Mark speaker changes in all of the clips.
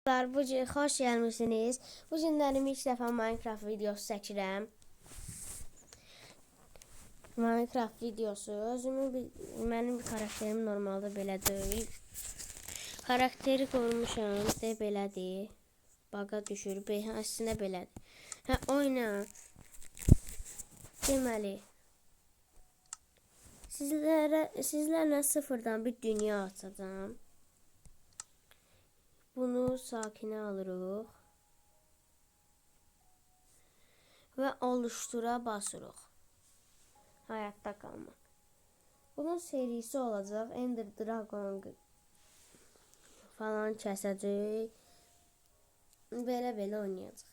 Speaker 1: Bu gün xoş gəlmisiniz. Bu günlərim ilk dəfə Minecraft videosu çəkirəm. Minecraft videosu mənim karakterim normalda belə deyil. Karakteri qoymuşam, belədir. Baqa düşür, əslində belədir. Oyna. Deməli, sizlərlə sıfırdan bir dünya açacağam. Bunu sakinə alırıq və oluştura basırıq. Hayatta qalmaq. Bunun serisi olacaq. Ender Dragon falan kəsəcək. Belə oynayacaq.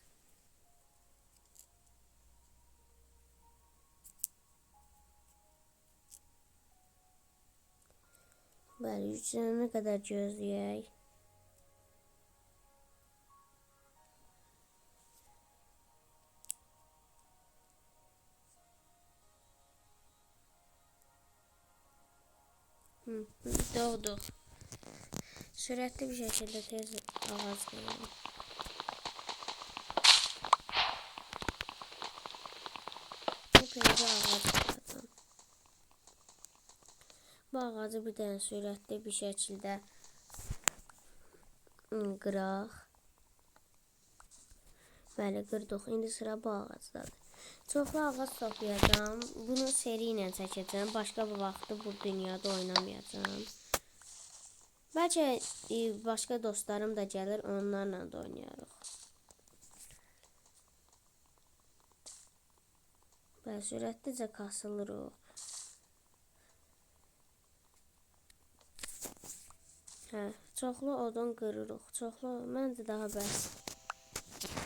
Speaker 1: Bəli, yüklənənə qədər gözləyək. Doğduq. Sürətli bir şəkildə tez ağac qoyalım. Tez ağac qoyacağım. Bu ağacı bir dənə sürətli bir şəkildə qıraq. Bəli, qırdıq. İndi sıra bu ağacdadır. Çoxlu ağac toplayacağım. Bunu seri ilə çəkəcəm. Başqa bir vaxtı bu dünyada oynamayacağım. Bəlkə başqa dostlarım da gəlir, onlarla da oynayarıq. Bəli, sürətlicə kasılırıq. Çoxlu odun qırırıq. Çoxlu, məncə daha bəs.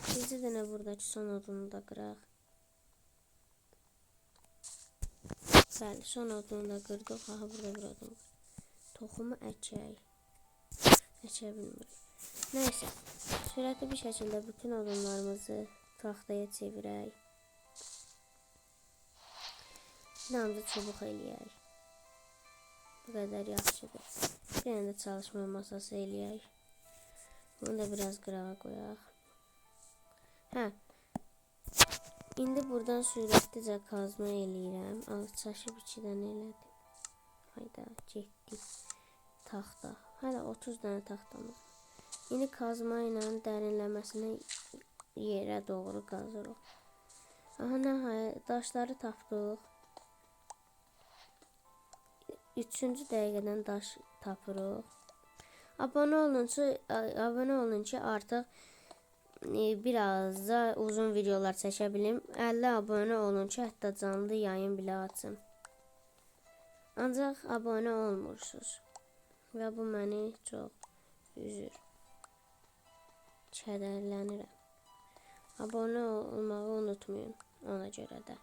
Speaker 1: İkinci dənə buradakı son odunu da qıraq. Bəli, son odunu da qırdıq. Aha, burada bir odun. Toxumu əkək. Əkə bilmirik. Nəysə, sürətli bir şəkildə bütün odunlarımızı taxtaya çevirək. Damcı çubuq eləyək. Bu qədər yaxşıdır. Bir dənə də çalışma masası eləyək. Bunu da biraz qırağa qoyaq. İndi buradan sürətlicə kazma eləyirəm. Çaşıb 2 dənə elədim. Hayda, getdik. Taxta. Hələ 30 dənə taxtamız. İndi kazma ilə dərinləməsini yerə doğru qazırıq. Aha, nəhayət daşları tapdıq. 3-cü dəqiqədən daş tapırıq. Abunə olun ki, artıq biraz da uzun videolar çəkə bilim. 50 abunə olun ki, hətta canlı yayın bilə açım. Ancaq abunə olmursunuz. Və bu məni çox üzür. Kədərlənirəm. Abunə olmağı unutmayın ona görə də.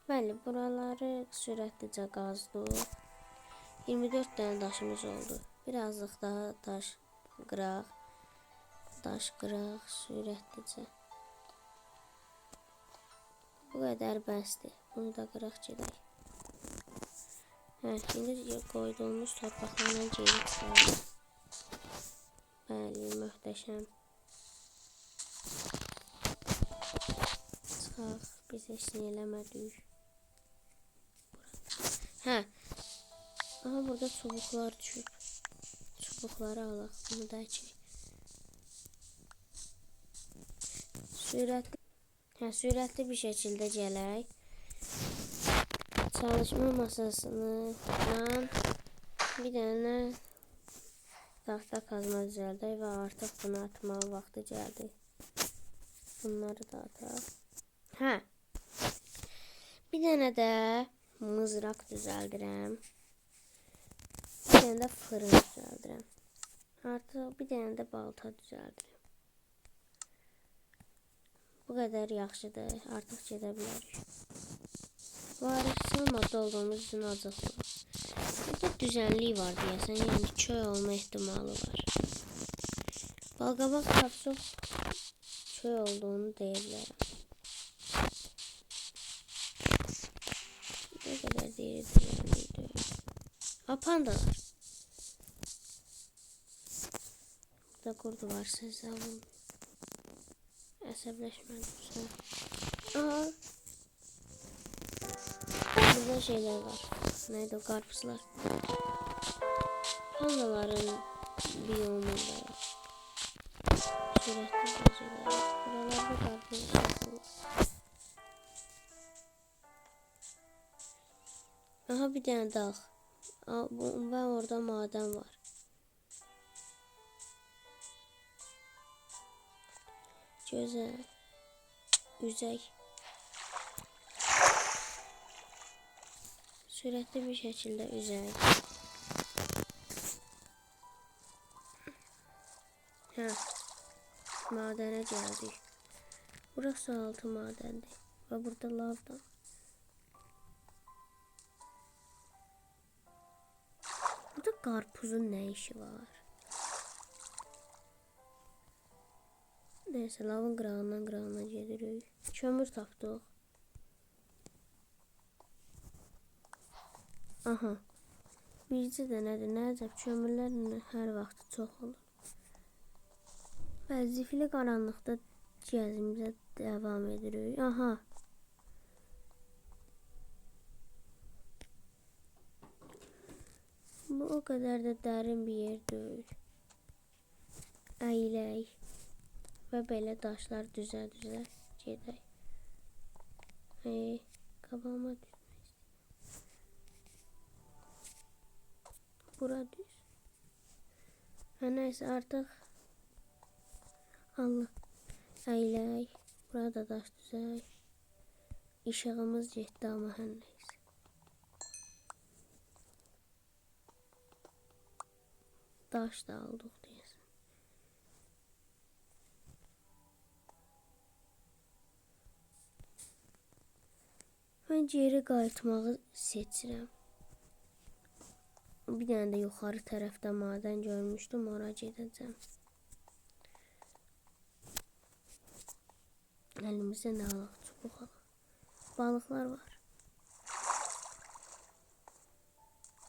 Speaker 1: Bəli, buraları sürətlicə qazdıq. 24 dənə daşımız oldu. Birazcıq daha daş qıraq. Daş qıraq sürətlicə. Bu qədər bəsdir. Bunu da qıraq gedək. İndi qoyduğumuz torpaqlarla geri çıxarıq. Bəli, möhtəşəm. Çıxaq, biz heç nə eləmədik. Aha, burada çubuqlar düşüb. Çubuqları alaq, bunu da əkək. Sürətli bir şəkildə gələk. Çalışma masasından bir dənə taxta kazma düzəldək və artıq bunu atmaq vaxtı gəldi. Bunları da ataq. Bir dənə də mızraq düzəldirəm. Bir dənə də fırın düzəldirəm. Artıq bir dənə də balta düzəldirəm. Bu qədər yaxşıdır. Artıq gedə bilərik. Varisçi modda olduğumuz üçün acıqlıq. Burada düzənlik var deyəsən, yəni köy olma ehtimalı var. Balqabaq tapsıq köy olduğunu deyə bilərəm. Ne kadar değeri düzenliydi. Pandalar. Burada kurdu var, siz alın. Əsəbləşmədim. Aha. Burada şeyler var. Neydi o, karpuzlar. Pandaların biyomunda ya. Sürekli geziyorlar. Buralarda karpuz yapılır. Aha, bir tane dağ. Ve orada maden var. Güzel. Üzey. Sürekli bir şekilde üzey. Ha. Madene geldik. Burası altı madendi. Ve burada lav da. Burada karpuzun ne işi var? Neyse, lavın qırağından gedirik. Kömür tapdıq. Aha. Bircə də nədir? Nəcəb kömürlər hər vaxt çox olur. Və zifili qaranlıqda gəzimizə devam edirik. Aha. Bu o kadar da dərin bir yer deyil. Əyilək. Və belə daşlar düzə-düzə gedək. Qabağıma düşmək istəyirəm. Bura düz. Nəysə, artıq Allah. Əyilək. Burada daş düzək. İşığımız getdi, amma hər nəysə. Daş da aldıq deyəsən. Mən geri qayıtmağı seçirəm. Bir dənə də yuxarı tərəfdə maden görmüşdüm, ora gedəcəm. Əlimizdə nə alaq? Çubuq alaq. Balıqlar var.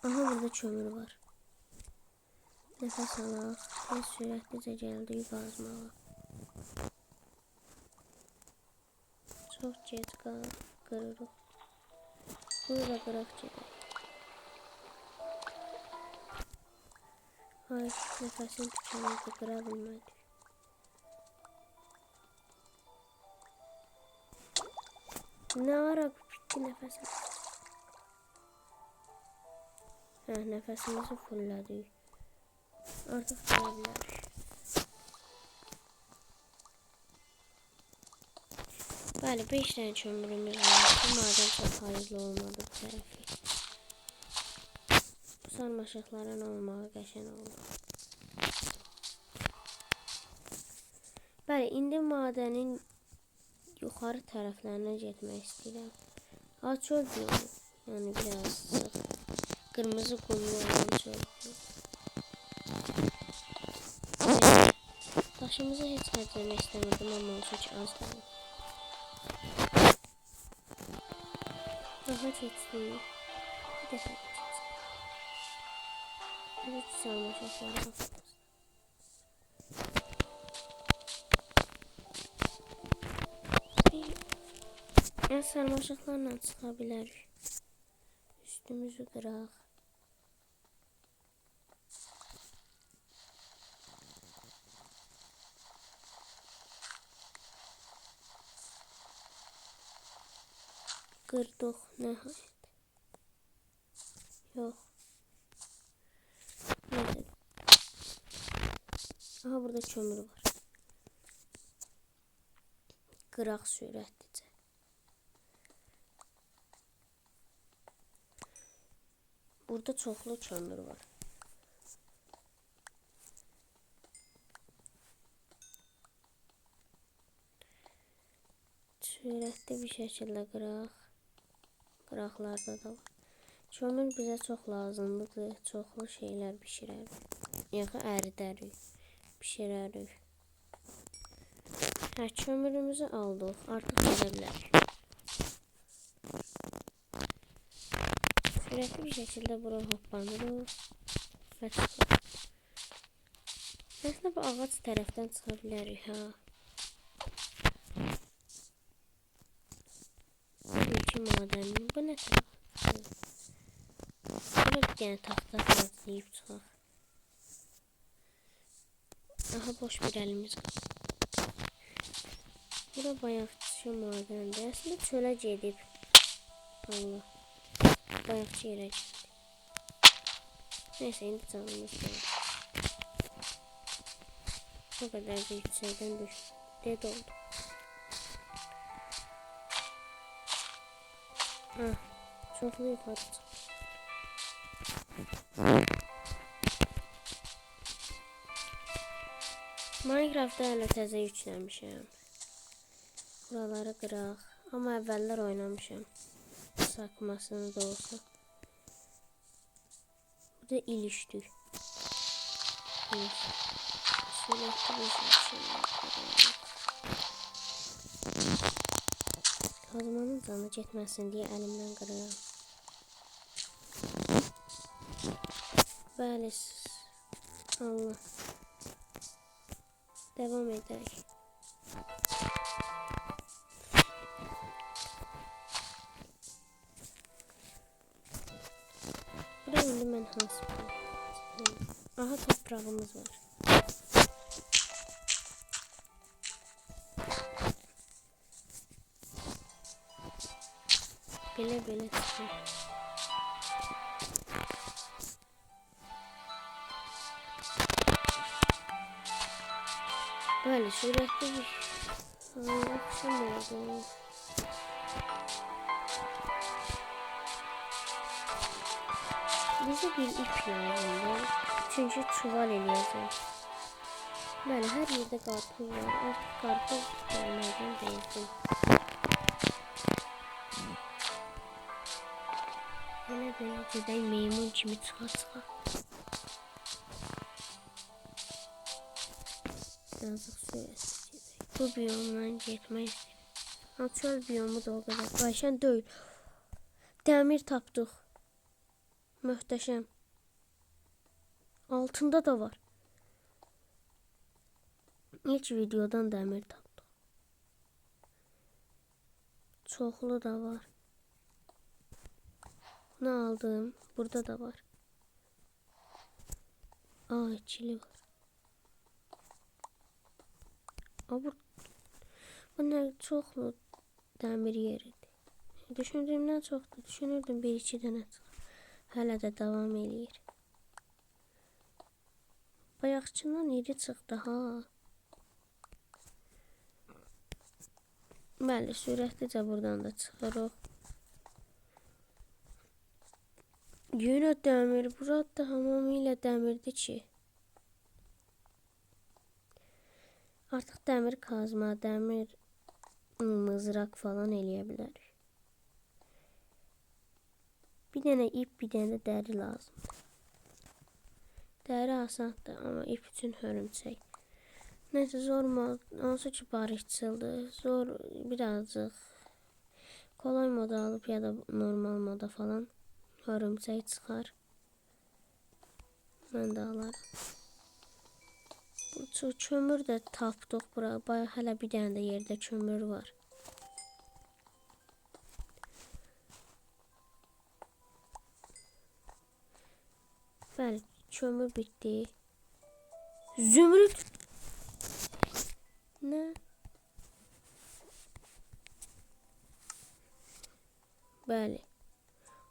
Speaker 1: Aha, burada kömür var. Nəfəs alaq. Biz sürətlicə gəldik qazmağa. Çox gec qırırıq. Burada qıraq gedək. Ay, nəfəsim tükənirdi, qıra bilmədik. Nə ara bitdi nəfəsim? Nəfəsimizi fulladik. Artıq qıra bilərik. Bəli, 5 tane kömürümüz var. Bu maden çok hayırlı olmadı bu tərəfi. Bu sarmaşıqların olmağı qəşəng oldu. Bəli, indi madenin yuxarı tərəflərinə getmək istəyirəm. Çöl biyomu. Yəni biraz sıx. Qırmızı qumlu olan çöl biyomu. Daşımızı heç hərcəmək istəmirdim, amma çok az qaldı. Daha keçdik. Bir dəfə keçdik. Evet, sarmaşıqlara baxırız. Sarmaşıqlarla çıxa bilərik. Üstümüzü qıraq. Qırdıq nəhayət. Yox. Nədir? Aha, burada kömür var. Qıraq sürətlicə. Burada çoxlu kömür var. Sürətli bir şəkildə qıraq. Qıraqlarda da var. Kömür bizə çox lazımlıdır. Çoxlu şeylər bişirərik. Yaxı əridərik. Bişirərik. Kömürümüzü aldıq. Artıq gedə bilərik. Sürətli bir şəkildə bura hoppanırıq. Və çıxırıq. Əslində Aslında bu ağac tərəfdən çıxa bilərik, ha. İki madəni. Bu nə tərəf? Burada bir dənə taxta hazırlayıb çıxaq. Aha, boş bir əlimiz var. Bura bayaqçı madəndə. Əslində çölə gedib. Allah. Bayaqçı yerə getdi. Neyse, indi canımız var. O kadar da yüksekten düştü. Dead oldu. Çoklu yukarı çıktı. Minecraft'da hələ təzə yükləmişəm. Buraları qıraq. Amma əvvəllər oynamışam. Sakmasını da olsa. Bu da ilişdir. Kazmanın canı getməsin deyə əlimdən qırıram. Bəli. Allah. Devam edək. Buraya indi mən hansı bir... Aha, toprağımız var. Belə çıxır. Bəli, sürətli bir... Yaxşım oldu. Bizə bir ip lazımdır. Çünki çuval eləyəcək. Bəli, hər yerdə qarpız var. Artıq qarpız gəlməkdən deyilsin. Belə gedək meymun kimi çıxa. Yazıq sürəsiz gedək. Bu biyomdan getmək istəyirəm. Çöl biyomu da o qədər qayşən deyil. Dəmir tapdıq. Möhtəşəm. Altında da var. İlk videodan dəmir tapdıq. Çoxlu da var. Bunu aldım. Burada da var. Aa, ikili var. Bu nə çoxlu dəmir yeridir. Düşündüyümdən çoxdur. Düşünürdüm bir iki dənə çıxır. Hələ də davam eləyir. Bayaqçından iri çıxdı, ha. Bəli, sürətlicə buradan da çıxırıq. Yenə dəmir. Burada da hamamıyla dəmirdir ki. Artıq dəmir kazma, dəmir mızraq falan eləyə bilərik. Bir dənə ip, bir dənə dəri lazımdır. Dəri asandır, amma ip üçün hörümçək. Neyse, zor mod, hansı ki barışçıldır. Zor birazcık. Kolay moda alıp ya da normal moda falan hörümçək çıxar. Mən də alarım. Kömür də tapdıq bura. Bayaq hələ bir dənə də yerdə kömür var. Bəli, kömür bitdi. Zümrüt. Nə? Bəli.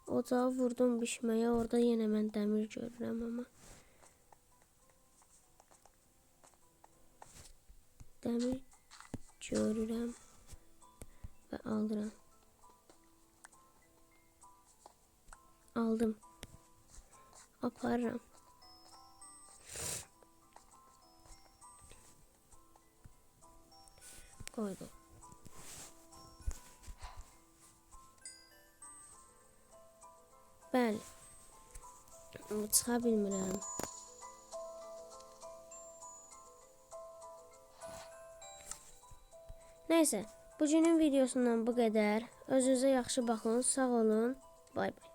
Speaker 1: Ocağı vurdum bişməyə. Orada yenə mən dəmir görürəm amma. Dəmir görürəm və alıram. Aldım. Aparıram. Koydum. Bəli. Çıxa bilmirəm. Neyse, bugünün videosundan bu qədər. Özünüzə yaxşı baxın, sağ olun. Bay bay.